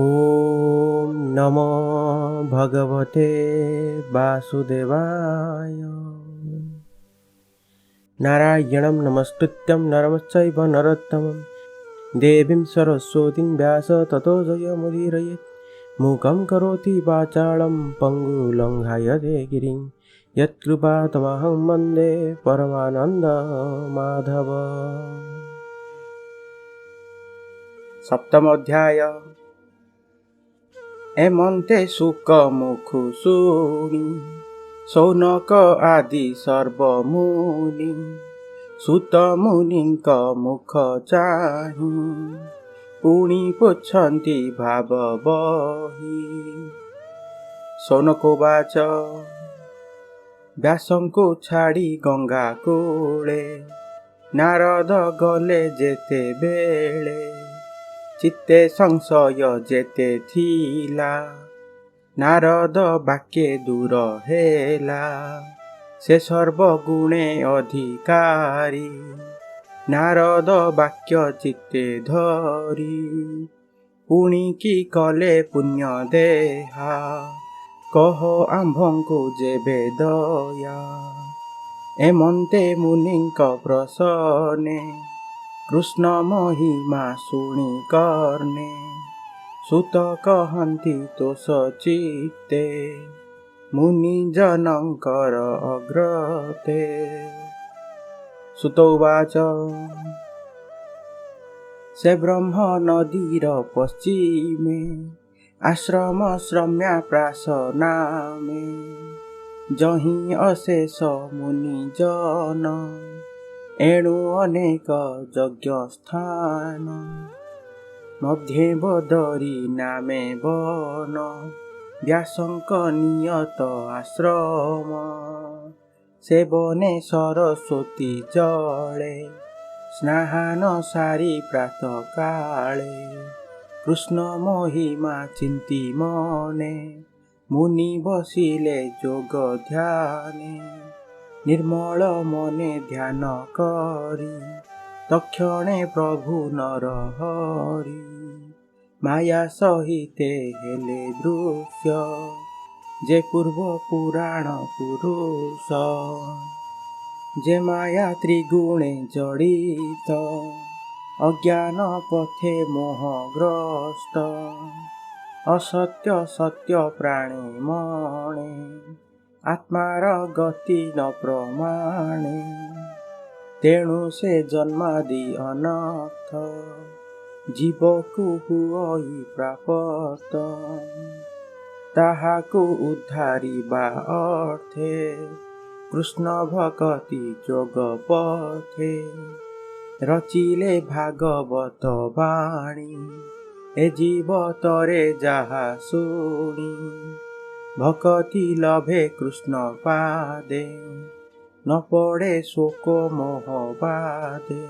ॐ नमो भगवते वासुदेवाय। नारायणं नमस्तुत्यं नरं चैव नरोत्तमं देवीं सरस्वतीं व्यास ततो जयमुदीरयेत्। मूकं करोति वाचालं पङ्गुलङ्घायते गिरिं यत्कृपातमहं वन्दे परमानन्दमाधव। सप्तम अध्याय। एमन्ते शुक मुखु शुणी शौनक आदि सर्वमुनि सुत मुनिंक मुख चाहि पुणी पुच्छन्ति भाव बहि। शौनकोवाच व्यासंको छाड़ी गंगा कूले नारद गले जेते बेले चित्ते संशय जेते थिला नारद बाक्ये दूर हेला से सर्वगुणे अधिकारी नारद वाक्य चित्ते धरी पुणी की कले पुण्य देहा कह आम्भंकु जेबे दया। एमन्ते मुनिंक प्रसन्ने कृष्ण महिमा शुणी कर्णे सुत कहन्ति तोष चित्ते मुनि जनंकर अग्रते। सुतोवाच से ब्रह्म नदीर पश्चिमे आश्रम श्रम्या प्राशनामे जहि अशेष मुनि जन एणु अनेक यज्ञ स्थान मध्ये बदरी नामे वन व्यासंक नियत आश्रम सेवने सरस्वती जले स्नान सारी प्रातः काले कृष्ण महिमा चिंती मने मुनि बसिले जोग ध्याने निर्मल मने ध्यान करी तक्षणे प्रभु नरहरि माया सहिते हेले दृश्य जे पूर्व पुराण पुरुष जे माया त्रिगुणे जड़ित अज्ञान पथे मोहग्रस्त असत्य सत्य प्राणे मणे आत्मार गति न प्रमाणे तेणु से जन्मादि अनर्थ जीवकु हुई प्राप्त ताहाकु उद्धारिबा अर्थे कृष्ण भक्ति जोग पथे रचिले भागवत वाणी ए जीव तरे जाहा शुणी भक्ति लभे कृष्ण पादे न पड़े शोक मोह बाधे।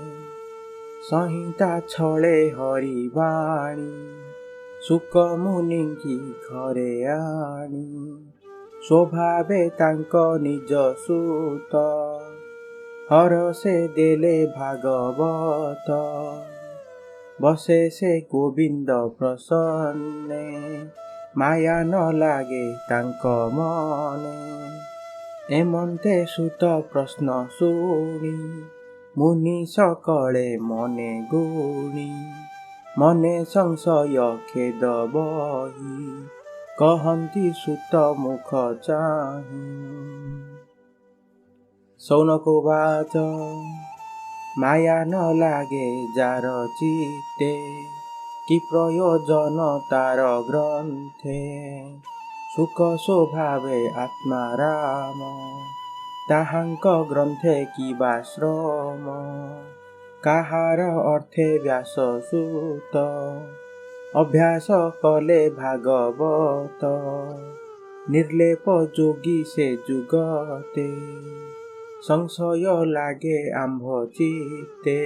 संहिता छले हरि वाणी सुक मुनि की घरे आनी स्वभावे तांक निज सुत हर से देले भागवत बसे से गोविंद प्रसन्ने माया न लागे तांक मने। एमन्ते सुत प्रश्न शुणी मुनि सकले मने गुणी मने संशय खेद बही कहन्ति सुत मुख चाहि। शौनकोवाच माया न लागे जार चित्ते कि प्रयोजन तार ग्रंथे सुख स्वभावे आत्मा राम ताहांक ग्रंथे किबा श्रम काहार अर्थे व्यास सुत अभ्यास कले भागवत निर्लेप जोगी से जुगते संशय लागे आम्भ चित्ते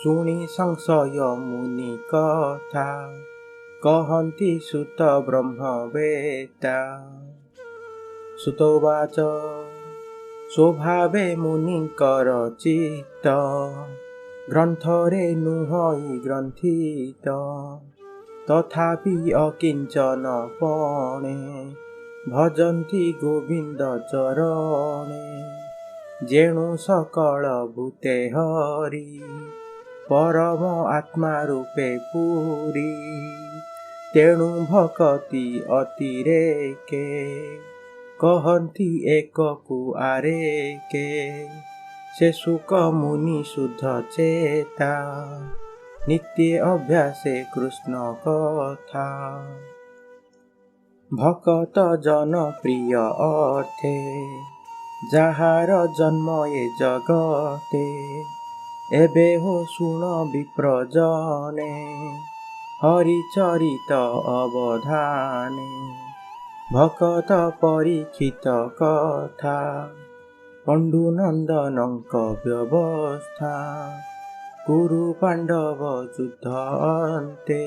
शुणी संशय मुनि कथा कहन्ति सुत ब्रह्मवेत्ता। सुतोवाच स्वभावे मुनिकर चित्त ग्रंथरे नुहई ग्रंथित तथापि अकिञ्चनपणे भजन्ति गोविन्द चरणे जेणु सकल भूते हरि परम आत्मा रूपे पुरी तेणु भक्ति अतिरेके कहन्ति एककु आरेके से सुख मुनि शुद्ध चेता नित्य अभ्यासे कृष्ण कथा भक्त जन प्रिय अर्थे जाहार जन्म ए जगते एबे हो सुन विप्रजने हरिचरित अवधाने भक्त परीक्षित कथा पण्डुनन्दनଙ୍କ व्यवस्था कुरु पाण्डव युद्ध अन्ते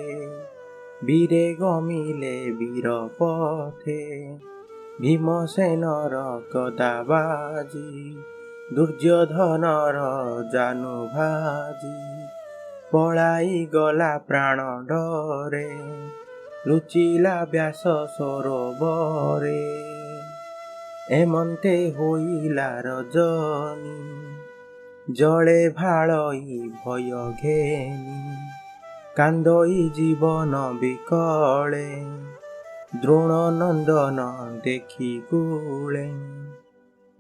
वीरे गमिले वीरपथे भीमसेनर गदाबाजी दुर्योधनर जानु भाजी पलाई गला प्राण डरे लुचिला व्यास सरोवरे एमन्ते होइला रजनी जले भालई भय घेनी कान्दई जीवन विकले द्रोण नंदन देखी कूले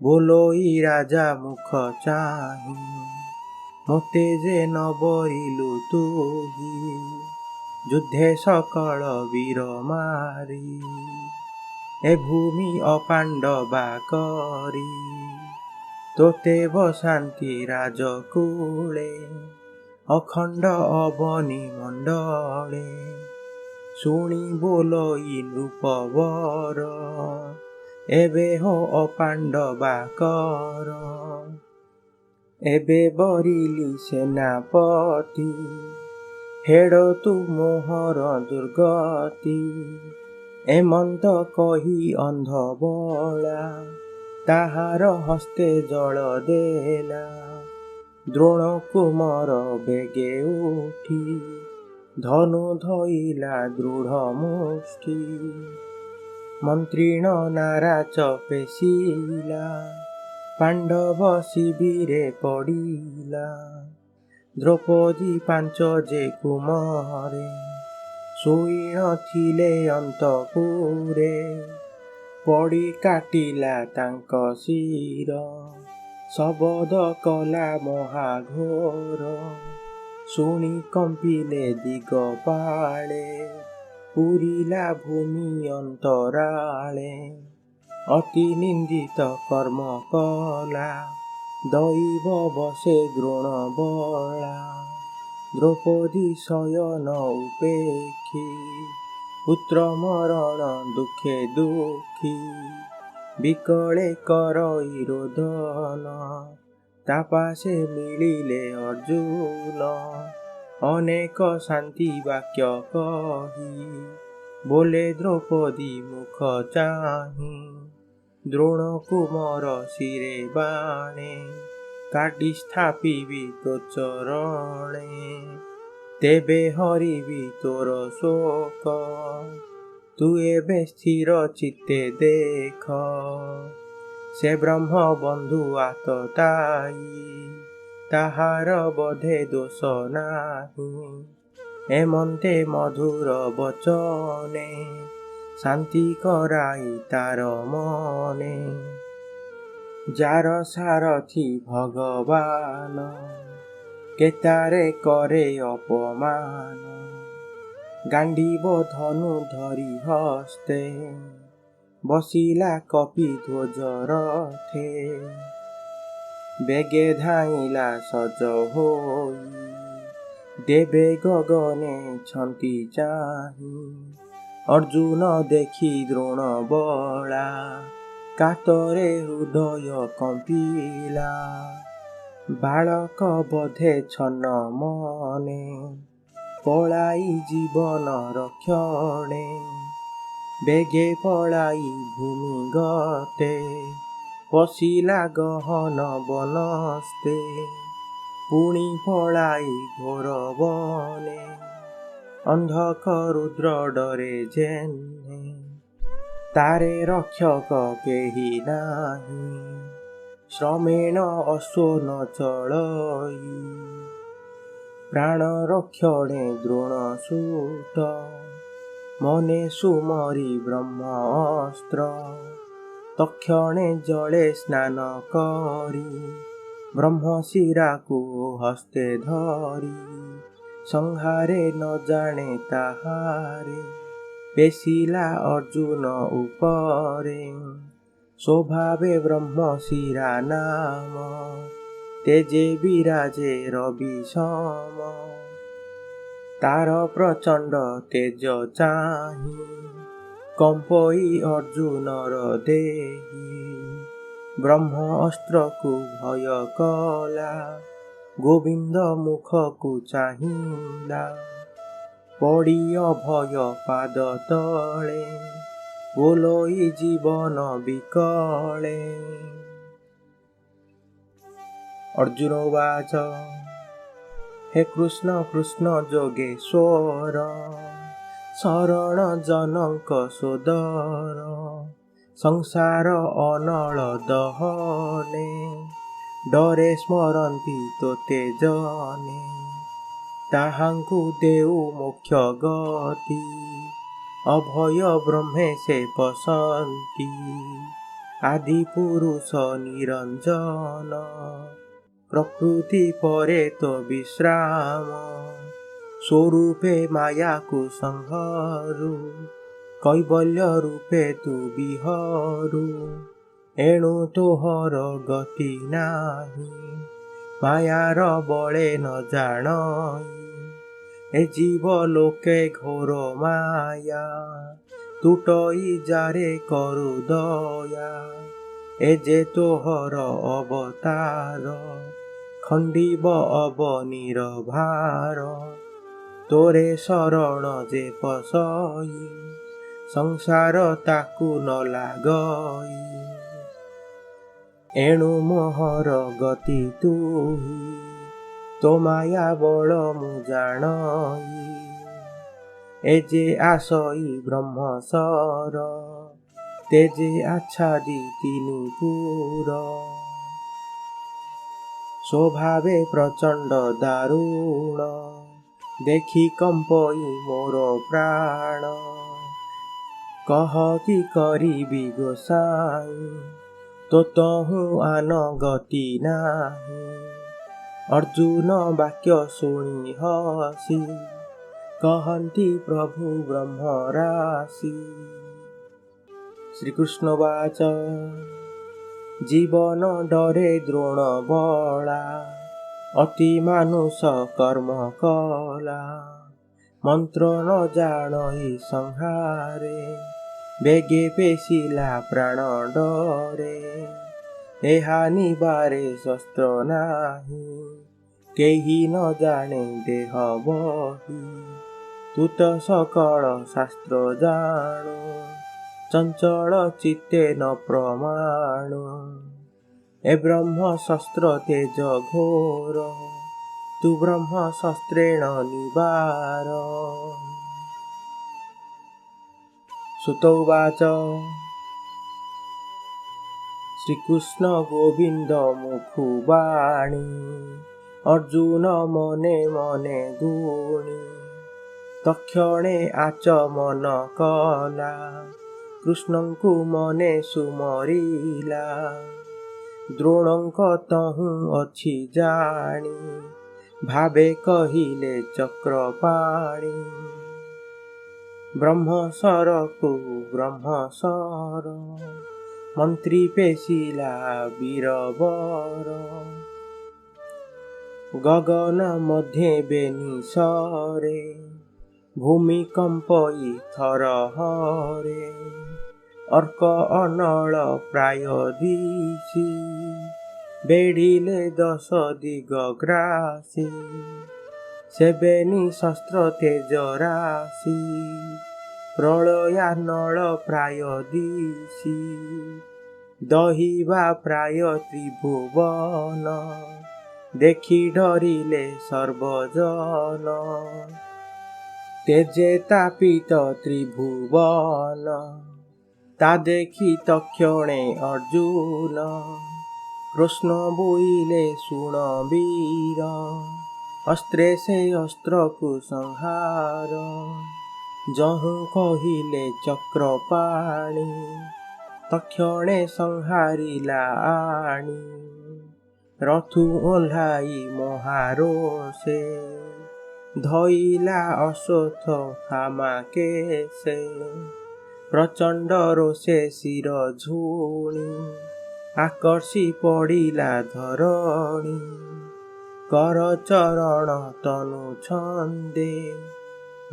बोलोई राजा मुख चाही मोते जे न बरिलु तुही युद्धे सकल वीर मारी ए भूमि अपाण्डवा करी तोते बसान्ति राजकूले अखण्ड अवनी मण्डले शुणी बोलोई नृपवर एबे हो अपाण्डवा कर एबे बरिली सेनापति हेडो तु मोहर दुर्गति एमंत कही अंध बला ताहार हस्ते जल देला द्रोण कुमार बेगे उठी धनु धइला दृढ़ मुष्टि मंत्रीण नारा चपेसिला पांडव शिविरे पड़िला द्रौपदी पांच जे कुमारे शोई नथिले अंतपुरे पड़ी काटिला तांक शिर शबद कला महाघोर शुणी कंपिले दिगपाले पुरिला भूमि अंतराले अति निंदित कर्म कला दैव बसे द्रोण बला द्रौपदी शयन उपेक्षी पुत्र मरण दुखे दुखी विकले करई रोदन तापासे मिलिले अर्जुन अनेक शांति वाक्य कही बोले द्रौपदी मुख चाही द्रोण कुमार शिरे बाणे काटी स्थापिबी तो चरणे तेबे हरिबी तोर शोक तू एबे स्थिर चित्ते देख से ब्रह्म बंधु आतताई ताहार बधे दोष नाही एमन्ते मधुर बचने शांति कराई तार मने जार सारथी भगवान केतारे करे अपमान गांडीव धनु धरी हस्ते बसिला कपि ध्वज रथे बेगे धाइला सज होई देवे गगने छंती चाही अर्जुन देखी द्रोण बला कातरे हृदय कंपिला बालक बधे छन्न मने पलाई जीवन रक्षणे बेगे पलाई भूमि गते पशिला गहन बनस्ते पुणी पलाई घोर बने ଅନ୍ଧକ ରୁଦ୍ର ଡରେ ଯେହ୍ନେ, ତାରେ ରକ୍ଷକ କେହି ନାହିଁ। ଶ୍ରମେଣ ଅଶ୍ୱ ନ ଚଳଇ, ପ୍ରାଣ ରକ୍ଷଣେ ଦ୍ରୋଣ ସୁତ। ମନେ ସୁମରି ବ୍ରହ୍ମ ଅସ୍ତ୍ର, ତକ୍ଷଣେ ଜଳେ ସ୍ନାନ କରି। ବ୍ରହ୍ମ ଶିରାକୁ ହସ୍ତେ ଧରି, ସଂହାରେ ନ ଜାଣେ ତାହାରେ। ପେଶିଲା ଅର୍ଜୁନ ଉପରେ, ସ୍ୱଭାବେ ବ୍ରହ୍ମ ଶିରା ନାମ। ତେଜେ ବିରାଜେ ରବି ସମ, ତାର ପ୍ରଚଣ୍ଡ ତେଜ ଚାହିଁ। କମ୍ପଇ ଅର୍ଜୁନର ଦେହି, ବ୍ରହ୍ମ ଅସ୍ତ୍ରକୁ ଭୟ କଲା। ଗୋବିନ୍ଦ ମୁଖକୁ ଚାହିଁଲା, ପଡ଼ି ଅଭୟ ପାଦ ତଳେ। ବୋଲୋଇ ଜୀବନ ବିକଳେ। अर्जुन उवाच हे कृष्ण कृष्ण जोगेश्वर, शरण जनक सोदर। संसार अनल दहने, डरे स्मरन्ति तोते जने। ताहांकु देउ मोक्ष गति, अभय ब्रह्मे से पसंती। आदि पुरुष निरंजन, प्रकृति परे तो विश्राम। स्वरूपे माया को संहारु, कैवल्य रूपे तू विहरु। एणु तोहर गति नाही, मायार बले न जानई। ए जीव लोके घोर माया, तुटई जारे करु दया। ए जे तोहर अवतार, खंडिब अवनीर भार। तोरे शरण जे पसई, संसार ताकु न लागई। एणु मोहर गति तुही, तो माया बल मु जानई। ए जे आसई ब्रह्म सर, तेजे आच्छादी तिनि पुर। स्वभावे प्रचंड दारुण, देखि कंपई मोर प्राण। कह कि करिबि गोसाई, तो तहु आन गति नाही। अर्जुन वाक्य शुणी हसी, कहन्ति प्रभु ब्रह्म राशि। श्रीकृष्ण वाच जीवन डरे द्रोण बला, अति मानुष कर्म कला। मंत्र न जानई संहारे, बेगे पेशिला प्राण डरे। एहा निबारे शस्त्र नाही, केही न जाने देह बही। तू तो सकल शास्त्र जाणु, चंचल चित्ते न प्रमाणु। ए ब्रह्म शस्त्र तेज घोर, तू ब्रह्म शस्त्रेण निवार। सुत उवाच श्रीकृष्ण गोविंद मुखुबाणी। अर्जुन मने मने गुणी, तक्षणे आचमन कला। कृष्णंकु मने सुमरिला, द्रोणंक तहु अछि जानी। भावे कहिले चक्रपाणी, ब्रह्मसर को ब्रह्मसर। मंत्री पेशिला वीरवर, गगन मध्ये बेनिसरे। भूमि कंपई थरहरे, अर्क अनल प्राय दिशि। बेड़िले 10 दिगग्रासी, सेबेनी शस्त्र तेज राशि। प्रलयानल प्राय दिशि, दहिबा प्राय त्रिभुवन। देखि डरिले सर्वजन, ତେଜେ ତାପିତ ତ୍ରିଭୁବନ, ତା ଦେଖି ତକ୍ଷଣେ ଅର୍ଜୁନ। କୃଷ୍ଣ ବୋଇଲେ ଶୁଣ ବୀର, ଅସ୍ତ୍ରେ ସେ ଅସ୍ତ୍ରକୁ ସଂହାର। ଯହୁଁ କହିଲେ ଚକ୍ରପାଣି, ତକ୍ଷଣେ ସଂହାରିଲା ଆଣି। ରଥୁ ଓହ୍ଲାଇ ମହାରୋଷେ, ଧଇଲା ଅଶ୍ୱତ୍ଥ ଥାମାକେଶେ। ପ୍ରଚଣ୍ଡ ରୋଷେ ଶିର ଝୁଣି, ଆକର୍ଷି ପଡ଼ିଲା ଧରଣୀ। କର ଚରଣ ତନୁ ଛନ୍ଦେ,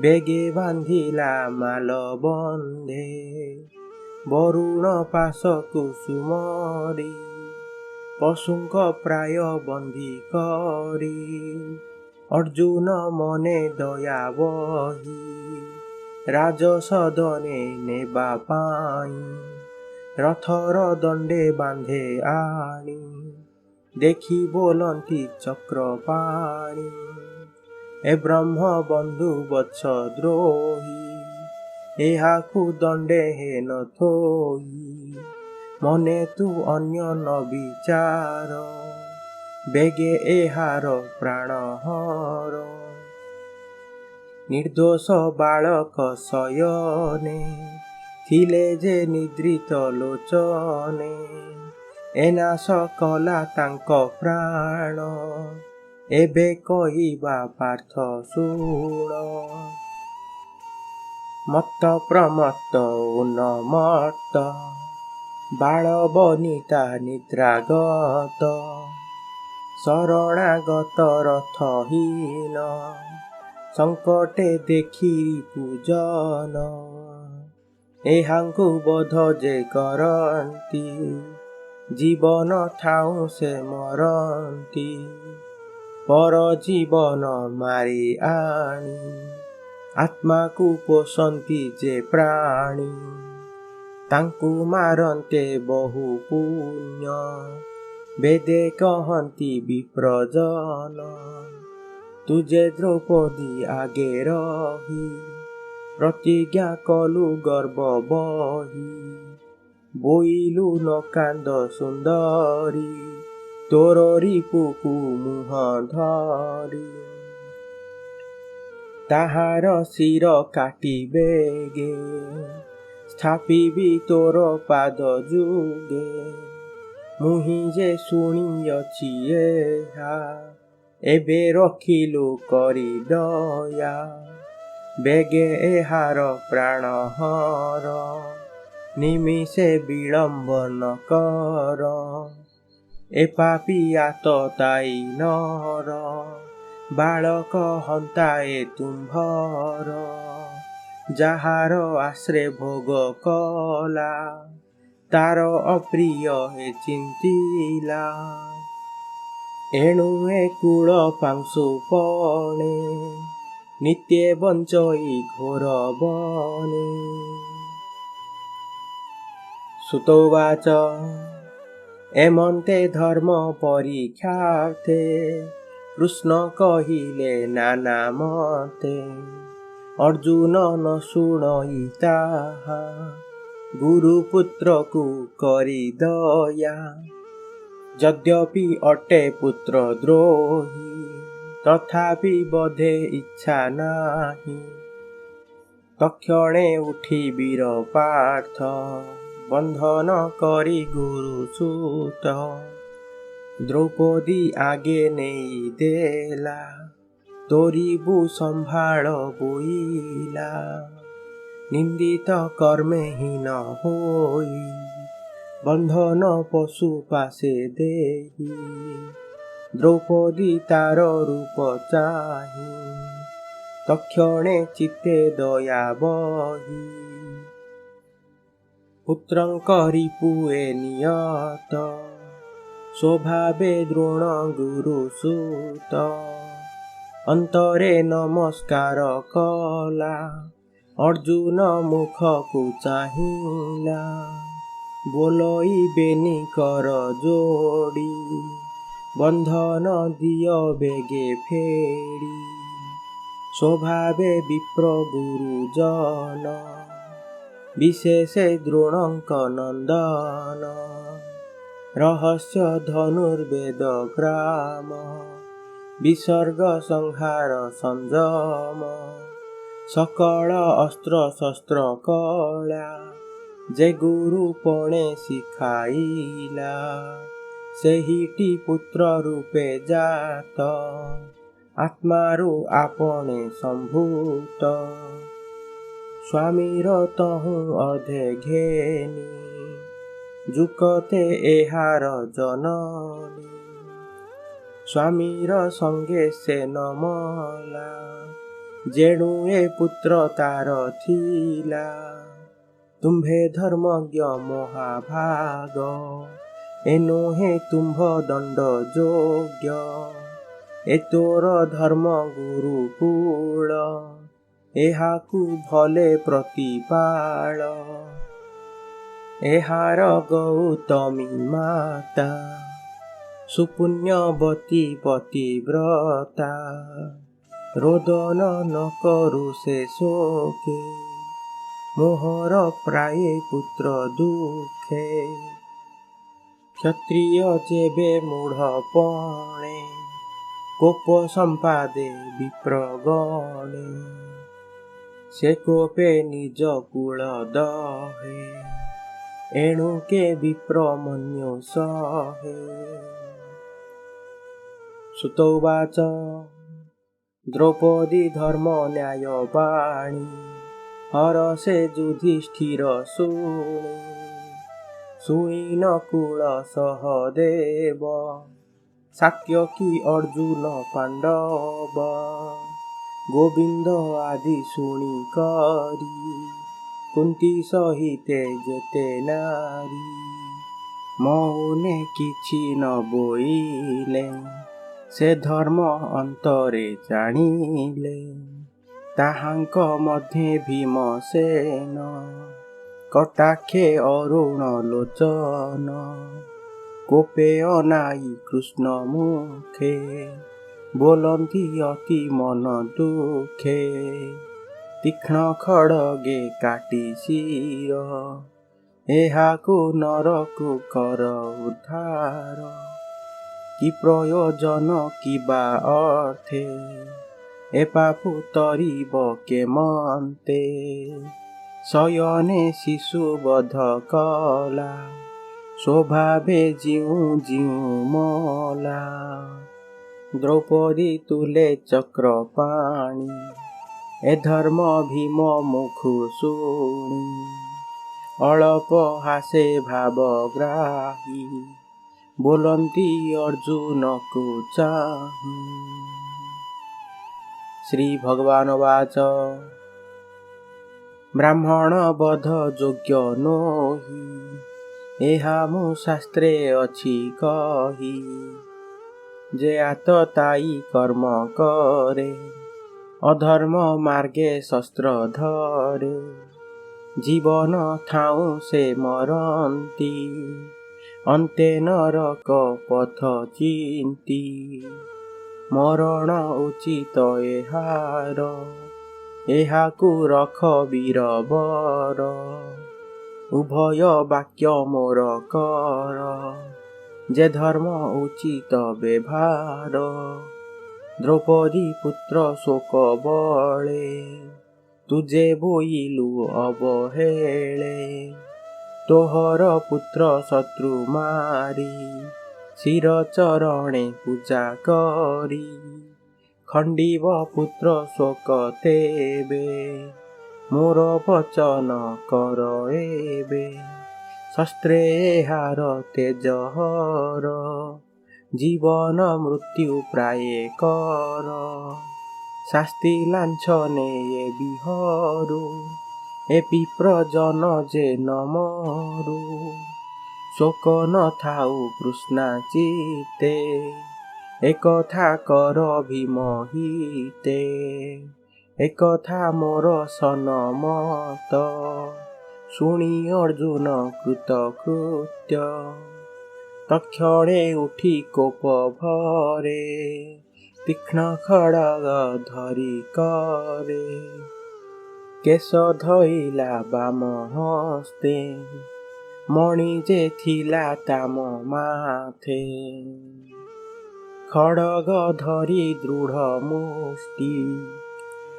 ବେଗେ ବାନ୍ଧିଲା ମାଲବନ୍ଧେ। ବରୁଣ ପାଶକୁ ସୁମରି, ପଶୁଙ୍କ ପ୍ରାୟ ବନ୍ଦୀ କରି। ଅର୍ଜୁନ ମନେ ଦୟା ବହି, ରାଜସଦନେ ନେବା ପାଇଁ। ରଥର ଦଣ୍ଡେ ବାନ୍ଧେ ଆଣି, ଦେଖି ବୋଲନ୍ତି ଚକ୍ରପାଣି। ଏ ବ୍ରହ୍ମ ବନ୍ଧୁ ବତ୍ସ ଦ୍ରୋହୀ, ଏହାକୁ ଦଣ୍ଡେ ହେନ ଥୋଇ। ମନେ ତୁ ଅନ୍ୟ ନ ବିଚାର, ବେଗେ ଏହାର ପ୍ରାଣହର। ନିର୍ଦ୍ଦୋଷ ବାଳକ ଶୟନେ, ଥିଲେ ଯେ ନିଦ୍ରିତ ଲୋଚନେ। ଏ ନାଶ କଲା ତାଙ୍କ ପ୍ରାଣ, ଏବେ କହିବା ପାର୍ଥ ଶୁଣ। ମତ୍ତ ପ୍ରମତ୍ତ ଉନ୍ମତ୍ତ, ବାଳ ବନିତା ନିଦ୍ରାଗତ। ଶରଣାଗତ ରଥହୀନ, ସଙ୍କଟେ ଦେଖି ପୂଜନ। ଏହାଙ୍କୁ ବୋଧ ଯେ କରନ୍ତି, ଜୀବନ ଥାଉଁ ସେ ମରନ୍ତି। ପର ଜୀବନ ମାରି ଆଣି, ଆତ୍ମାକୁ ପୋଷନ୍ତି ଯେ ପ୍ରାଣୀ। ତାଙ୍କୁ ମାରନ୍ତେ ବହୁ ପୁଣ୍ୟ, ବେଦେ କହନ୍ତି ବିପ୍ରଜନ। ତୁ ଯେ ଦ୍ରୌପଦୀ ଆଗେ ରହି, ପ୍ରତିଜ୍ଞା କଲୁ ଗର୍ବ ବହି। ବୋଇଲୁ ନ କାନ୍ଦ ସୁନ୍ଦରୀ, ତୋର ରିପୁକୁ ମୁହଁ ଧରି। ତାହାର ଶିର କାଟି ବେଗେ, ସ୍ଥାପିବି ତୋର ପାଦ ଯୁଗେ। ମୁହିଁ ଯେ ଶୁଣିଅଛି ଏହା, ଏବେ ରଖିଲୁ କରି ଦୟା। ବେଗେ ଏହାର ପ୍ରାଣହର, ନିମିଷେ ବିଳମ୍ବ ନ କର। ଏ ପାପୀ ଆତତାୟୀ ନର, ବାଳକ ହନ୍ତାଏ ତୁମ୍ଭର। ଯାହାର ଆଶ୍ରେ ଭୋଗ କଲା, ତାର ଅପ୍ରିୟ ଏ ଚିନ୍ତିଲା। ଏଣୁ ଏ କୂଳ ପାଂଶୁ ପଣେ, ନିତ୍ୟେ ବଞ୍ଚଇ ଘୋର ବନେ। ସୁତୋବାଚ ଏମନ୍ତେ ଧର୍ମ ପରୀକ୍ଷାର୍ଥେ, କୃଷ୍ଣ କହିଲେ ନାନା ମତେ। ଅର୍ଜୁନ ନ ଶୁଣଇ ତାହା, ଗୁରୁପୁତ୍ରକୁ କରି ଦୟା। ଯଦ୍ୟପି ଅଟେ ପୁତ୍ର ଦ୍ରୋହୀ, ତଥାପି ବଧେ ଇଚ୍ଛା ନାହିଁ। ତକ୍ଷଣେ ଉଠି ବୀର ପାର୍ଥ, ବନ୍ଧନ କରି ଗୁରୁସୂତ। ଦ୍ରୌପଦୀ ଆଗେ ନେଇ ଦେଲା, ତୋରିବୁ ସମ୍ଭାଳ ବୋଇଲା। ନିନ୍ଦିତ କର୍ମେ ହୀନ ହୋଇ, ବନ୍ଧନ ପଶୁ ପାଶେ ଦେଇ। ଦ୍ରୌପଦୀ ତାର ରୂପ ଚାହିଁ, ତକ୍ଷଣେ ଚିତ୍ତେ ଦୟା ବହି। ପୁତ୍ରଙ୍କ ରିପୁ ଏ ନିୟତ, ସ୍ୱଭାବେ ଦ୍ରୋଣ ଗୁରୁସୂତ। ଅନ୍ତରେ ନମସ୍କାର କଲା, ଅର୍ଜୁନ ମୁଖକୁ ଚାହିଁଲା। ବୋଲଇବେନି କର ଯୋଡ଼ି, ବନ୍ଧନ ଦିଅ ବେଗେ ଫେଡ଼ି। स्वभावे विप्र गुरुजन विशेषे द्रोणंक नंदन रहस्य धनुर्वेद ग्राम विसर्ग संहार संयम सकल अस्त्र शस्त्र कला जे गुरु पणे शिखाइला सेहिटी पुत्र रूपे जात आत्मारु आपणे संभूत स्वामीर तहु अधे घेनी जुकते एहार जननी स्वामीर संगे से नमला जेणु ए पुत्र तार थिला तुम्भे धर्मज्ञ महाभाग एनो हे तुम्भ दंड योग्य ए तोर धर्म गुरुकुल एहाकु भले प्रतिपाल एहार गौतमी माता सुपुण्यवती पतिव्रता रोदन न करु से शोके मोहर प्राये पुत्र दुखे क्षत्रिय जेबे मूढ़पणे कोप संपादे विप्रगणे से कोपे निज कुल दहे एणु के विप्र मन्यो सहे सुतोवाच द्रौपदी धर्म न्याय वाणी हरसे युधिष्ठिर शुणी नकुल सहदेव सात्यकी अर्जुन पांडव गोविंद आदि शुणी करी कुंती सहिते जेते नारी मौने किछि न बोइले से धर्म अंतरे जानिले ताहांक मध्ये भीमसेन कटाक्षे अरुण लोचन कोपे अनाई कृष्ण मुखे बोलंती अति मन दुखे तीक्ष्ण खड़गे काटी शिर एहाकु नरकु कर उद्धार कि प्रयोजन किबा अर्थे ए पापु तरिब केमन्ते शयने शिशुवध कला स्वभावे जिउ जिउ मला द्रौपदी तुले चक्रपाणि ए धर्म भीम मुखु शुणी अळप हासे भावग्राही बोलंती अर्जुन को चाहूं। श्री भगवान वाच ब्राह्मण बध योग्य नोहि एहा मु शास्त्रे अछि कही जे आतताई कर्म करे अधर्म मार्गे शस्त्र धरे जीवन थाउ से मरंती अन्ते नरक पथ चिंती मरण उचित एहार एहाकु रख वीरवर उभय वाक्य मोर कर जे धर्म उचित व्यवहार द्रौपदी पुत्र शोक बळे तुझे बोइलु अवहेळे तोहर पुत्र शत्रु मारी शिर चरणे पूजा करी खंडीव पुत्र शोक तेबे मोर वचन कर एबे शस्त्रे हार तेजहर जीवन मृत्यु प्राये कर शास्ति लांछने ये बिहरु ए विप्रजन जे न मरु शोक न थाउ कृष्णा चिते एकथा कर भीम हिते एकथा मोर सनमत शुणी अर्जुन कृतकृत्य तक्षणे उठी कोप भरे ତୀକ୍ଷ୍ଣ ଖଡ଼ଗ ଧରି କରେ, କେଶ ଧଇଲା ବାମ ହସ୍ତେ, ମଣି ଯେ ଥିଲା ତାମ ମାଥେ। ଖଡ଼ଗ ଧରି ଦୃଢ଼ ମୁଷ୍ଟି,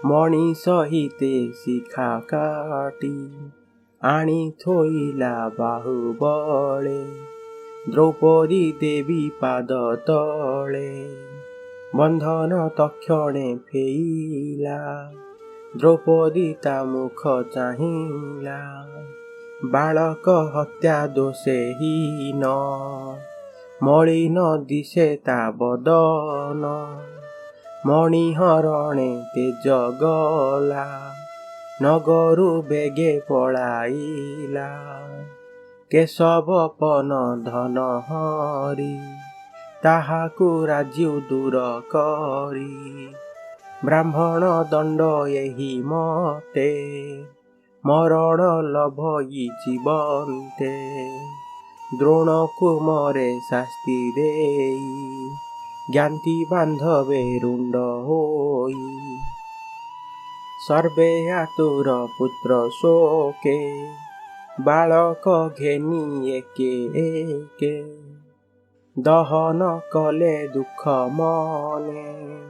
ମଣି ସହିତେ ଶିଖା କାଟି, ଆଣି ଥୋଇଲା ବାହୁବଳେ, ଦ୍ରୌପଦୀ ଦେବୀ ପାଦ ତଳେ। ବନ୍ଧନ ତକ୍ଷଣେ ଫେଇଲା, ଦ୍ରୌପଦୀ ତା ମୁଖ ଚାହିଁଲା। ବାଳକ ହତ୍ୟା ଦୋଷେ ହୀନ, ମଳିନ ଦିଶେ ତା ବଦନ। ମଣିହରଣେ ତେଜ ଗଲା, ନଗରୁ ବେଗେ ପଳାଇଲା। କେଶବ ପନ ଧନ ହରି, ତାହାକୁ ରାଜ୍ୟୁ ଦୂର କରି। ବ୍ରାହ୍ମଣ ଦଣ୍ଡ ଏହି ମତେ, ମରଣ ଲଭଇ ଜୀବନ୍ତେ। ଦ୍ରୋଣକୁ ମରେ ଶାସ୍ତି ଦେଇ, ଜ୍ଞାତି ବାନ୍ଧବେ ରୁଣ୍ଡ ହୋଇ। ସର୍ବେ ଆତୁର ପୁତ୍ର ଶୋକେ, ବାଳକ ଘେନି ଏକେ ଏକେ। ଦହନ କଲେ ଦୁଃଖ ମନେ,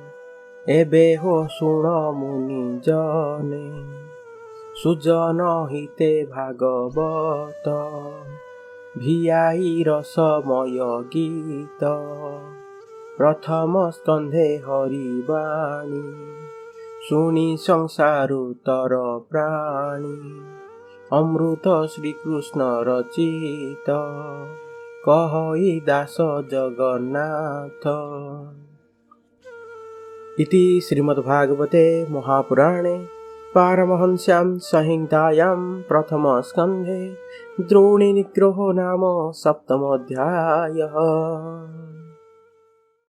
ଏବେ ହୋ ଶୁଣ ମୁନି ଜନେ। ସୁଜନ ହିତେ ଭାଗବତ, ଭିଆଇ ରସମୟ ଗୀତ। ପ୍ରଥମ ସ୍କନ୍ଧେ ହରିବାଣୀ, ଶୁଣି ସଂସାରୁ ତର ପ୍ରାଣୀ। ଅମୃତ ଶ୍ରୀକୃଷ୍ଣ ରଚିତ, କହଇ ଦାସ ଜଗନ୍ନାଥ। इति श्रीमद्भागवते महापुराणे पारमहंस्यां संहितायां प्रथमस्कन्धे द्रोणी निग्रहो नाम सप्तमोऽध्यायः।